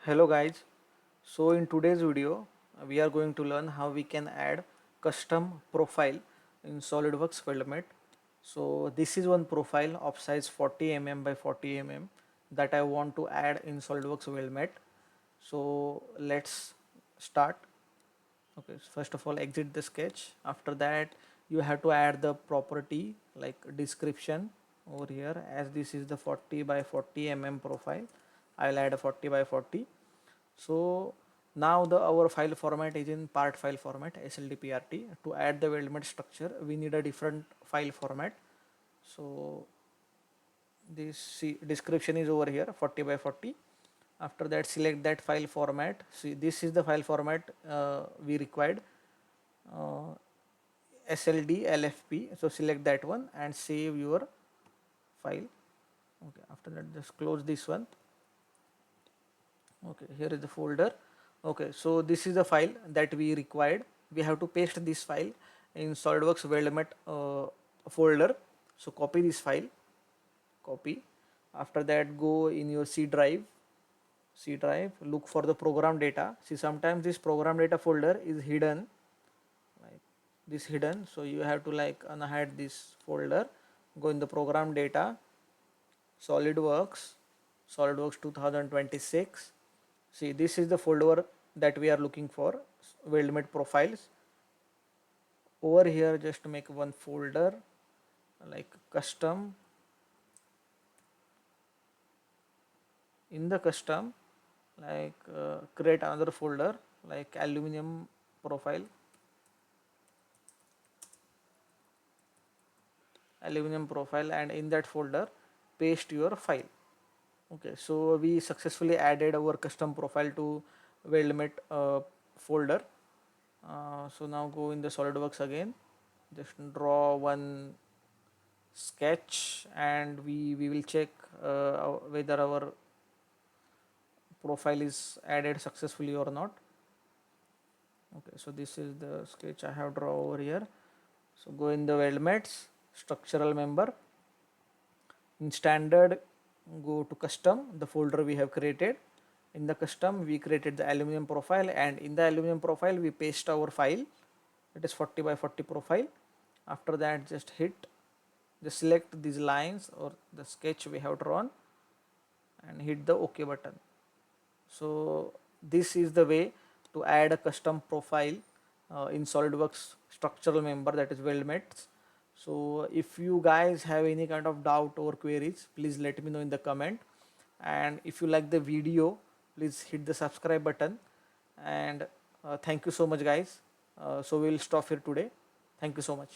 Hello guys, so in today's video we are going to learn how we can add custom profile in SolidWorks Weldment. So this is one profile of size 40 mm by 40 mm that I want to add in SolidWorks Weldment. So let's start. Okay, so first of all exit the sketch. After that you have to add the property like description over here. As this is the 40 by 40 mm profile, I'll add a 40 by 40. So now our file format is in part file format SLDPRT. To add the weldment structure we need a different file format. So this description is over here 40 by 40. After that select that file format. See, this is the file format we required, uh, SLD LFP. So select that one and save your file. Okay, after that just close this one. Okay, here is the folder. Okay, so this is the file that we required. We have to paste this file in SolidWorks Weldment folder. So copy this file, copy. After that go in your C drive, look for the program data. See, sometimes this program data folder is hidden, like this hidden. So you have to like unhide this folder, go in the program data, SolidWorks, SolidWorks 2026. See, this is the folder that we are looking for, weldment profiles. Over here just make one folder like custom. In the custom, like create another folder like aluminum profile, and in that folder paste your file. Okay, so we successfully added our custom profile to weldment folder. So now go in the SolidWorks again, just draw one sketch and we will check whether our profile is added successfully or not. Okay, so this is the sketch I have drawn over here. So go in the weldments structural member, in standard go to custom, the folder we have created. In the custom we created the aluminum profile, and in the aluminum profile we paste our file, it is 40 by 40 profile. After that just select these lines or the sketch we have drawn and hit the OK button. So this is the way to add a custom profile in SolidWorks structural member, that is weldments. So if you guys have any kind of doubt or queries, please let me know in the comment. And if you like the video, please hit the subscribe button. And thank you so much guys. So we will stop here today. Thank you so much.